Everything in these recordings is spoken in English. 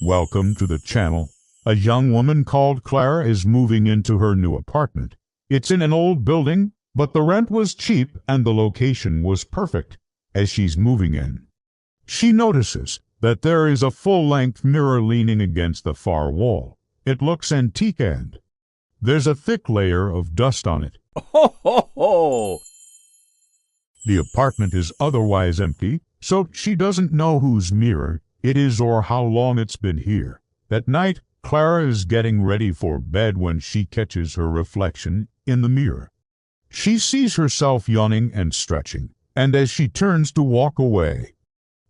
Welcome to the channel. A young woman called Clara is moving into her new apartment. It's in an old building, but the rent was cheap and the location was perfect. As she's moving in, she notices that there is a full-length mirror leaning against the far wall. It looks antique and there's a thick layer of dust on it. Ho, ho, ho! The apartment is otherwise empty, so she doesn't know whose mirror it is or how long it's been here. That night, Clara is getting ready for bed when she catches her reflection in the mirror. She sees herself yawning and stretching, and as she turns to walk away,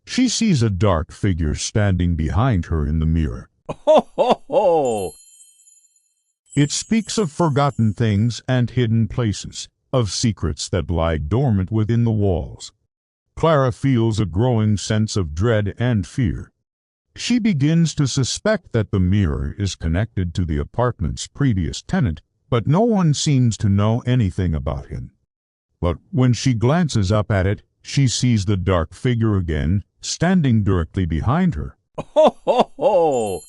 she sees a dark figure standing behind her in the mirror. Ho, ho, ho! It speaks of forgotten things and hidden places, of secrets that lie dormant within the walls. Clara feels a growing sense of dread and fear. She begins to suspect that the mirror is connected to the apartment's previous tenant, but no one seems to know anything about him. But when she glances up at it, she sees the dark figure again, standing directly behind her. Ho, ho, ho!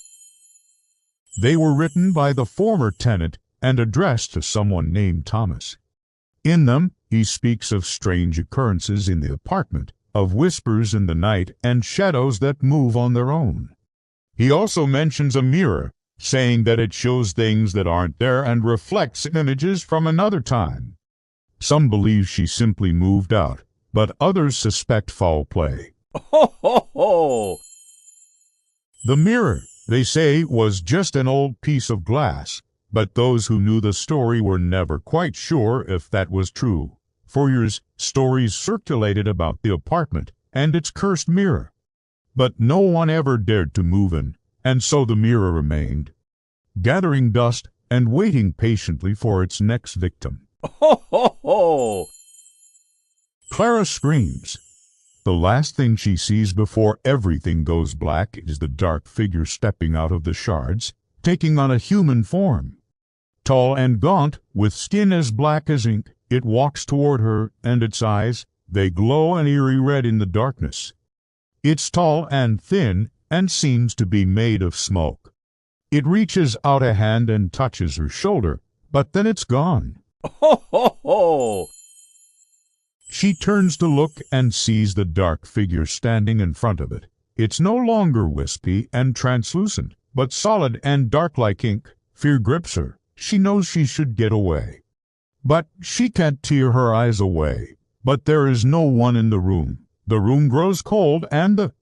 They were written by the former tenant and addressed to someone named Thomas. In them, he speaks of strange occurrences in the apartment, of whispers in the night and shadows that move on their own. He also mentions a mirror, saying that it shows things that aren't there and reflects images from another time. Some believe she simply moved out, but others suspect foul play. Ho, ho, ho! The mirror, they say, was just an old piece of glass, but those who knew the story were never quite sure if that was true. For years, stories circulated about the apartment and its cursed mirror. But no one ever dared to move in, and so the mirror remained, gathering dust and waiting patiently for its next victim. Ho, ho, ho! Clara screams. The last thing she sees before everything goes black is the dark figure stepping out of the shards, taking on a human form. Tall and gaunt, with skin as black as ink, it walks toward her, and its eyes, they glow an eerie red in the darkness. It's tall and thin, and seems to be made of smoke. It reaches out a hand and touches her shoulder, but then it's gone. Ho, ho, ho! She turns to look and sees the dark figure standing in front of it. It's no longer wispy and translucent, but solid and dark like ink. Fear grips her. She knows she should get away. But she can't tear her eyes away. But there is no one in the room. The room grows cold and the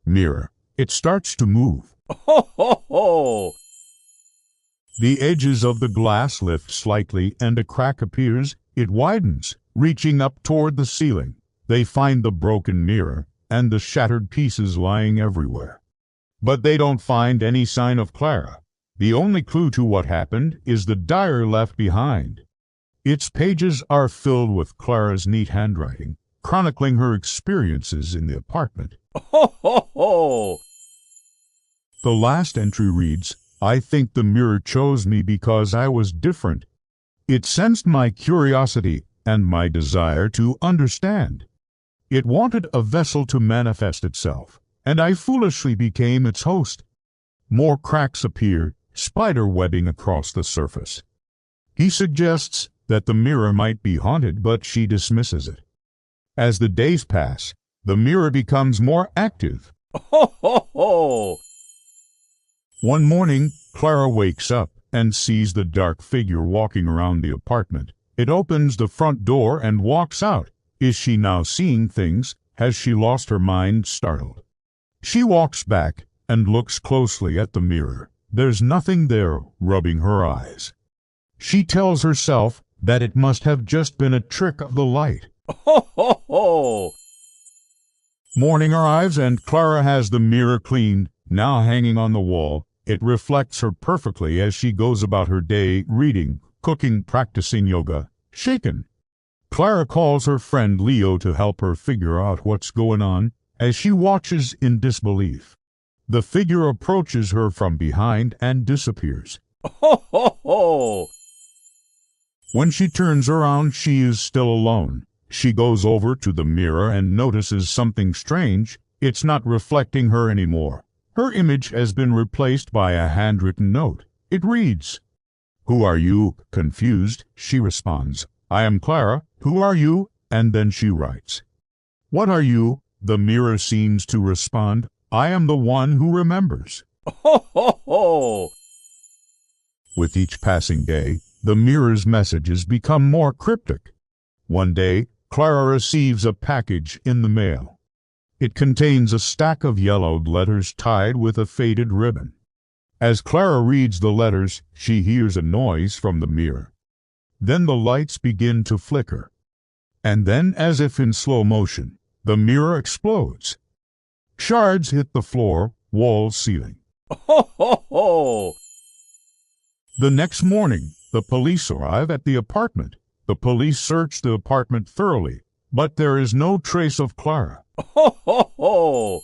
mirror, it starts to move. Ho, ho, ho! The edges of the glass lift slightly and a crack appears. It widens, reaching up toward the ceiling. They find the broken mirror and the shattered pieces lying everywhere. But they don't find any sign of Clara. The only clue to what happened is the diary left behind. Its pages are filled with Clara's neat handwriting, chronicling her experiences in the apartment. Ho, ho, ho! The last entry reads, "I think the mirror chose me because I was different. It sensed my curiosity and my desire to understand. It wanted a vessel to manifest itself, and I foolishly became its host." More cracks appear, spider webbing across the surface. He suggests that the mirror might be haunted, but she dismisses it. As the days pass, the mirror becomes more active. Ho, ho, ho! One morning, Clara wakes up and sees the dark figure walking around the apartment. It opens the front door and walks out. Is she now seeing things? Has she lost her mind? Startled, she walks back and looks closely at the mirror. There's nothing there, rubbing her eyes. She tells herself that it must have just been a trick of the light. Ho, ho, ho! Morning arrives and Clara has the mirror cleaned, now hanging on the wall. It reflects her perfectly as she goes about her day, reading, cooking, practicing yoga. Shaken, Clara calls her friend Leo to help her figure out what's going on. As she watches in disbelief, the figure approaches her from behind and disappears. Ho, ho, ho! When she turns around, she is still alone. She goes over to the mirror and notices something strange. It's not reflecting her anymore. Her image has been replaced by a handwritten note. It reads, "Who are you?" Confused, she responds, "I am Clara. Who are you?" And then she writes, "What are you?" The mirror seems to respond, "I am the one who remembers." Ho, ho, ho! With each passing day, the mirror's messages become more cryptic. One day, Clara receives a package in the mail. It contains a stack of yellowed letters tied with a faded ribbon. As Clara reads the letters, she hears a noise from the mirror. Then the lights begin to flicker. And then, as if in slow motion, the mirror explodes. Shards hit the floor, walls, ceiling. Ho, ho, ho! The next morning, the police arrive at the apartment. The police search the apartment thoroughly, but there is no trace of Clara. Ho, ho, ho!